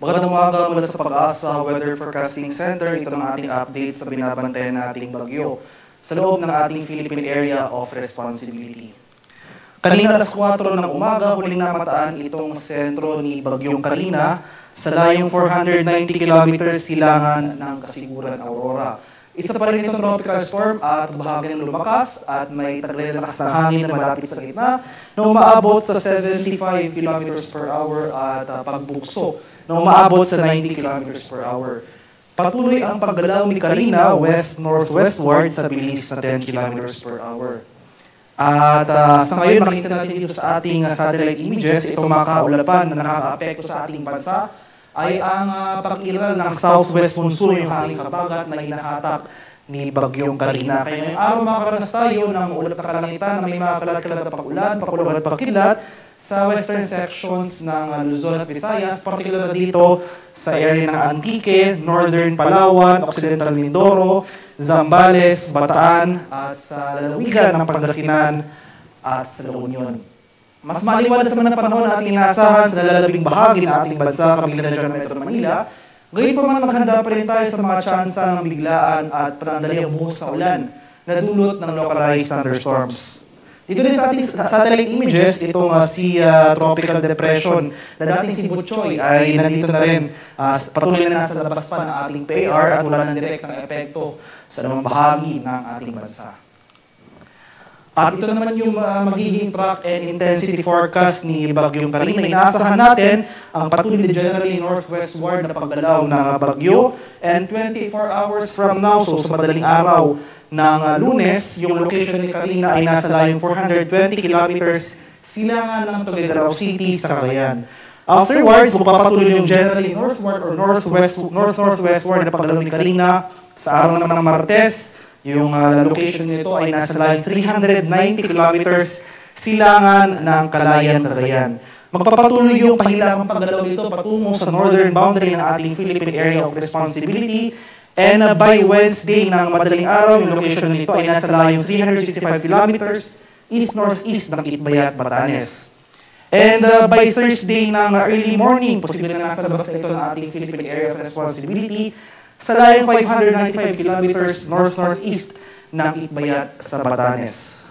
Magandang umaga mula sa Pag-asa Weather Forecasting Center. Ito ang ating update sa binabantayan nating bagyo sa loob ng ating Philippine Area of Responsibility. Kanina alas 4 ng umaga, huling namataan itong sentro ni Bagyong Carina sa layong 490 kilometers silangan ng Kasiguran, Aurora. Isa pa rin itong tropical storm at bahagi ng lumakas at may taglalakas na hangin na malapit sa gitna na umaabot sa 75 km per hour at pagbugso na umaabot sa 90 km per hour. Patuloy ang paggalaw ni Carina west-northwestward sa bilis na 10 km per hour. At sa ngayon, makikita natin dito sa ating satellite images, itong mga kaulapan na nakaka-apekto sa ating bansa ay ang pag-iral ng southwest monsoon, yung hanging habagat na hinahatak ni Bagyong Carina. Kaya ngayong araw makakaranas tayo ng ulap na kalangitan na may mga kalat-kalat na pag-ulan, pakulog at pagkilat sa western sections ng Luzon at Visayas, particular dito sa area ng Antique, Northern Palawan, Occidental Mindoro, Zambales, Bataan, at sa lalawigan ng Pangasinan at sa La Union. Mas maliwanag sa mga panahon na ating inaasahan sa lalabing bahagi ng ating bansa, kabilang na dyan Metro Manila. Ngayon pa man maghanda pa rin tayo sa mga tsansa ng biglaan at panandaliang buhos na ulan na dulot ng localized thunderstorms. Dito din sa ating satellite images, itong si Tropical Depression na dating si Butchoy ay nandito na rin. Patuloy na nasa labas pa ng ating PAR at wala ng direktang epekto sa namang bahagi ng ating bansa. At ito naman yung magiging track and intensity forecast ni Bagyong Carina. Inaasahan natin ang patuloy na generally northwestward na paggalaw ng bagyo. And 24 hours from now, so sa madaling araw ng Lunes, yung location ni Carina ay nasa layong 420 kilometers silangan ng Tuguegarao City sa Cagayan. Afterwards, magpapatuloy yung generally northward or northwestward na paggalaw ni Carina sa araw naman ng Martes. Yung location nito ay nasa layong 390 kilometers silangan ng Calayan, Cagayan. Magpapatuloy yung pahilagang paggalaw nito patungo sa northern boundary ng ating Philippine Area of Responsibility. And by Wednesday ng madaling araw, yung location nito ay nasa layong 365 kilometers east-northeast ng Itbayat, Batanes. And by Thursday ng early morning, posible na nasa labas na ito ng ating Philippine Area of Responsibility sa layong 595 kilometers north-northeast ng Itbayat sa Batanes.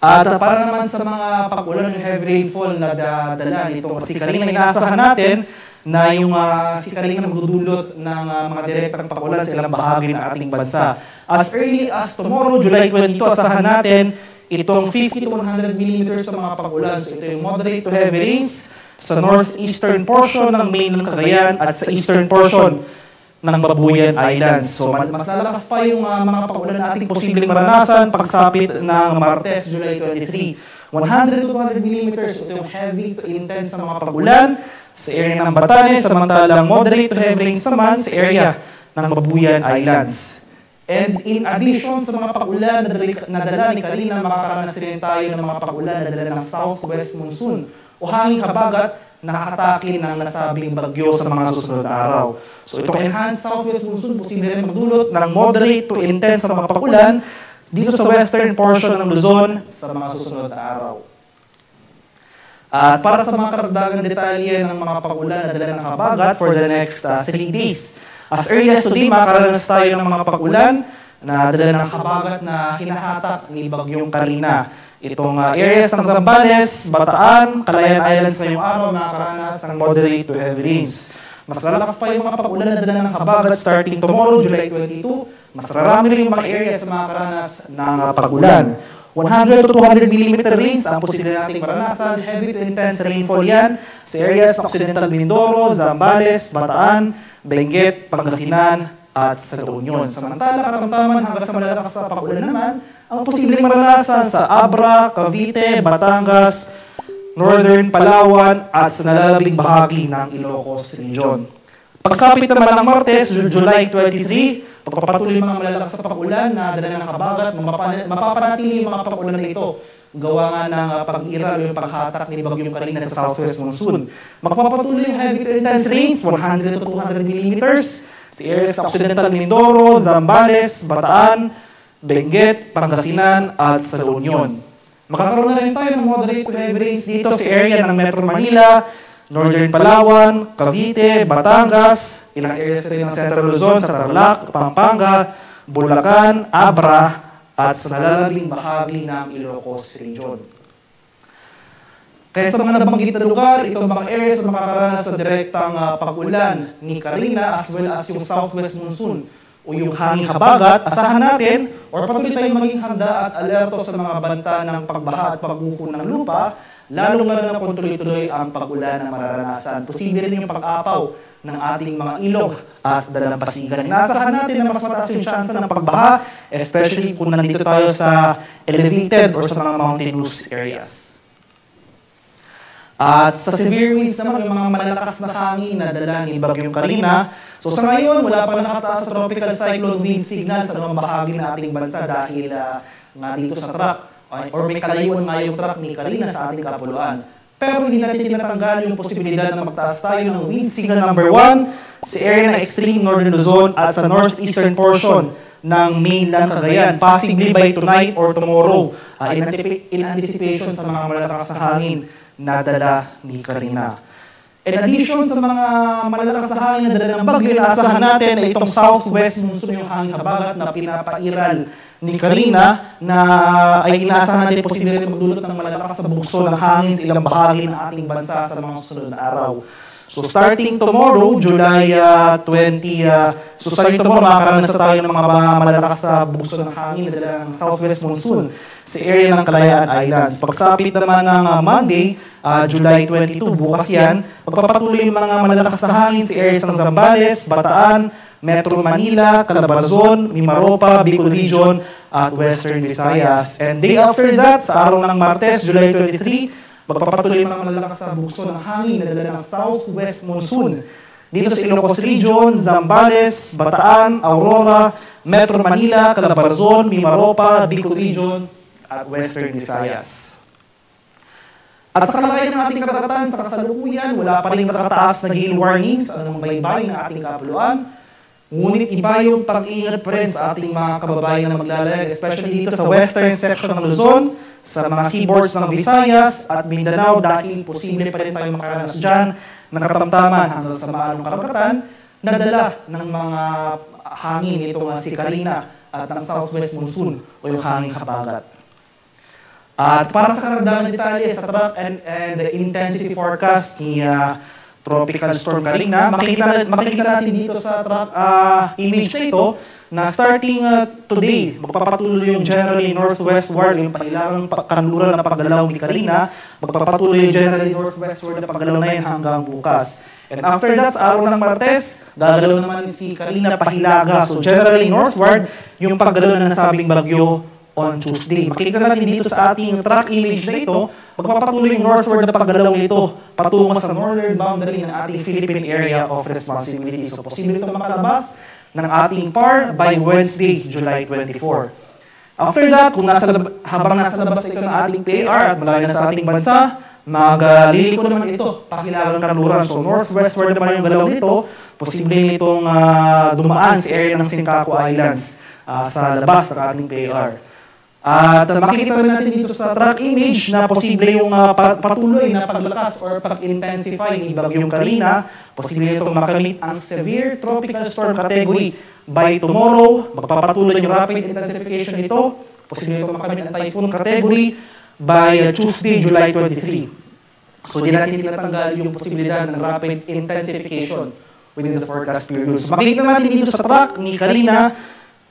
At para naman sa mga pag-ulan ng heavy rainfall na dala nitong si Carina, inaasahan natin na yung si Carina magdudulot ng mga direktang pag-ulan sa ilang bahagi ng ating bansa. As early as tomorrow, July 22, asahan natin itong 50 to 100 millimeters sa mga pag-ulan. So ito yung moderate to heavy rains sa northeastern portion ng mainland Cagayan at sa eastern portion ng Babuyan Islands. So mas lalakas pa yung mga pag-ulan na ating posibleng maranasan pagsapit ng Martes, July 23. 100 to 200 millimeters, ito yung heavy to intense na mga pag-ulan sa area ng Batanes, samantalang moderate to heavy rains naman sa area ng Babuyan Islands. And in addition sa mga pag-ulan na dala ni Carina, makakaranas rin tayo ng mga pag-ulan na dala ng southwest monsoon o hanging habagat nakakatake ng nasabing bagyo sa mga susunod na araw. So itong enhanced southwest monsoon, posible rin magdulot ng moderate to intense na mga pag-ulan dito sa western portion ng Luzon sa mga susunod na araw. At para sa mga karagdagang detalye ng mga pag-ulan na dala ng habagat for the next 3 days, as early as today, makakaranas tayo ng mga pag-ulan na dala ng habagat na hinahatak ni Bagyong Carina. Itong areas ng Zambales, Bataan, Calayan Islands ngayong araw nakakaranas ng moderate to heavy rains. Mas lalakas pa yung mga pag-ulan na dala ng habagat starting tomorrow, July 22. Mas rarami rin yung mga areas na makakaranas ng pag-ulan. 100 to 200 millimeter rains ang posible nating maranasan. Heavy to intense rainfall yan sa areas ng Occidental Mindoro, Zambales, Bataan, Benguet, Pangasinan, at sa La Union. Samantala, katamtaman hanggang sa malalakas sa pag-ulan naman, ang posibleng maranasan sa Abra, Cavite, Batangas, Northern Palawan, at sa nalalabing bahagi ng Ilocos Region. Pagsapit naman ng Martes, July 23, pagpapatuloy mga malalakas sa pag-ulan na dala ng habagat, mapapanatili yung mga pag-ulan na ito gawa nga ng pag-iral o yung paghatak ni Bagyong Carina sa southwest monsoon. Magpapatuloy yung heavy to intense rains, 100 to 200 millimeters, sa areas ng Occidental Mindoro, Zambales, Bataan, Benguet, Pangasinan, at sa La Union. Makakaroon na rin tayo ng moderate to heavy rains dito sa area ng Metro Manila, Northern Palawan, Cavite, Batangas, ilang areas rin ng Central Luzon, sa Tarlac, Pampanga, Bulacan, Abra, at sa nalalabing bahagi ng Ilocos Region. Kaya sa mga nabanggit na lugar, itong mga areas na makakaranas sa direktang pag-ulan ni Carina as well as yung southwest monsoon o yung hanging habagat, asahan natin or patuloy tayong maging handa at alerto sa mga banta ng pagbaha at pagbuko ng lupa, lalong-lalo na kung tuloy-tuloy ang pag-ulan na mararanasan. Posible rin yung pag-apaw ng ating mga ilog at dalampasigan. Inaasahan natin na mas mataas yung chance ng pagbaha, especially kung nandito tayo sa elevated or sa mga mountainous areas. At sa severe winds naman, yung mga malalakas na hangin na dala ni Bagyong Carina. So sa ngayon, wala pa nakataas sa tropical cyclone wind signal sa mga bahagi ng ating bansa dahil nga dito sa track or may kalayuan nga yung track ni Carina sa ating kapuluan. Pero hindi natin tinatanggal yung posibilidad na magtaas tayo ng wind signal number 1 sa area ng extreme northern Luzon at sa northeastern portion ng mainland Cagayan, possibly by tonight or tomorrow, in anticipation sa mga malalakas na hangin na dala ni Carina. In addition sa mga malalakas na hangin na dala ng bagyo, inaasahan natin na itong southwest monsoon yung hangin habagat na pinapairal ni Carina na ay inaasahan natin posible rin magdulot ng malalakas na bugso ng hangin sa ilang bahagi ng ating bansa sa mga susunod na araw. So starting tomorrow, July 20, starting tomorrow, makakaranas tayo ng mga malalakas na bugso ng hangin na dala ng southwest monsoon sa area ng Kalayaan Islands. Pagsapit naman ng Monday, July 22, bukas yan, magpapatuloy yung mga malalakas na hangin sa areas ng Zambales, Bataan, Metro Manila, Calabarzon, Mimaropa, Bicol Region, at Western Visayas. And day after that, sa araw ng Martes, July 23, magpapatuloy yung mga malalakas na bugso ng hangin na dala ng southwest monsoon dito sa Ilocos Region, Zambales, Bataan, Aurora, Metro Manila, Calabarzon, Mimaropa, Bicol Region, at Western Visayas. At sa kalagayan ng ating karagatan, sa kasalukuyan, wala pa rin nakataas na gale warnings ang baybay ng ating kapuluan. Ngunit iba yung pag-iingat pa rin sa ating mga kababayan na maglalayag, especially dito sa western section ng Luzon, sa mga seaboards ng Visayas at Mindanao dahil posible pa rin tayo makaranas dyan ng katamtaman hanggang sa maalong karagatan na dala ng mga hangin itong si Carina at ng southwest monsoon o yung hanging habagat. At para sa karagdagang detalye sa track and the intensity forecast ni Tropical Storm Carina, makikita natin dito sa track image na ito na starting today, magpapatuloy yung generally northwestward, yung pailangang kanluran na paggalaw ni Carina, magpapatuloy yung generally northwestward na paggalaw na yan hanggang bukas. And after that, sa araw ng Martes, gagalaw naman si Carina pahilaga. So generally northward, yung paggalaw na nasabing bagyo on Tuesday. Makikita natin dito sa ating track image na ito, magpapatuloy yung northward na paggalaw nito patungo sa northern boundary ng ating Philippine Area of Responsibility. So posible itong makalabas ng ating PAR by Wednesday, July 24. After that, kung habang nasa labas ito ng ating PAR at malayo na sa ating bansa, magliliko naman ito, pakilagang kanluran. So northwestward naman yung galaw nito, posible nitong dumaan sa area ng Sencaco Islands sa labas ng ating PAR. At makikita rin natin dito sa track image na posible yung patuloy na paglakas or pag-intensify ni Bagyong Carina. Posible itong makamit ang severe tropical storm category by tomorrow. Magpapatuloy yung rapid intensification nito. Posible itong makamit ang typhoon category by Tuesday, July 23. So di natin tinatanggal yung posibilidad ng rapid intensification within the forecast period. So makikita natin dito sa track ni Carina,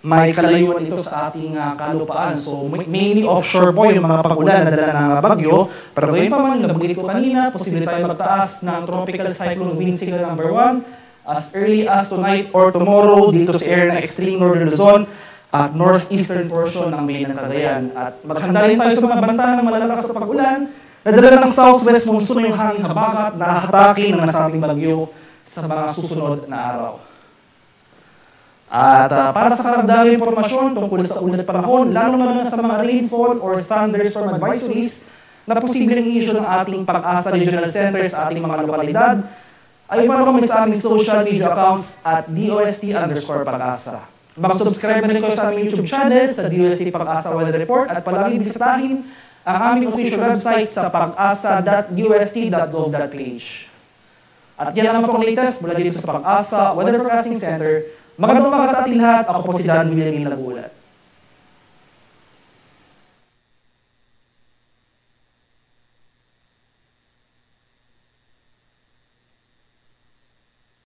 may kalayuan ito sa ating kalupaan. So mainly offshore po yung mga pag-ulan na dala ng bagyo. Pero ngayon pa man, nabanggit ko kanina, posible tayo magtaas ng tropical cyclone wind signal number 1 as early as tonight or tomorrow dito sa area ng extreme northern Luzon at northeastern portion ng mainland Cagayan. At maghanda rin tayo sa mga banta ng malalakas sa pag-ulan na dala ng southwest monsoon yung hangin habagat na hahatake ng nasabing bagyo sa mga susunod na araw. At para sa karagdagang impormasyon tungkol sa ulat panahon, lalo na sa mga rainfall or thunderstorm advisories na posibleng i-issue ng ating Pag-asa Regional Center sa ating mga lokalidad, ay follow kami sa aming social media accounts at DOST_Pag-asa. Mag-subscribe na rin kayo sa aming YouTube channel sa DOST Pag-asa Weather Report at palagi bisitahin ang aming official website sa pag-asa.dost.gov.ph. At yan naman po ang latest mula dito sa Pag-asa Weather Forecasting Center. Magandang umaga sa ating lahat. Ako po si Dan Villamil Nagulat.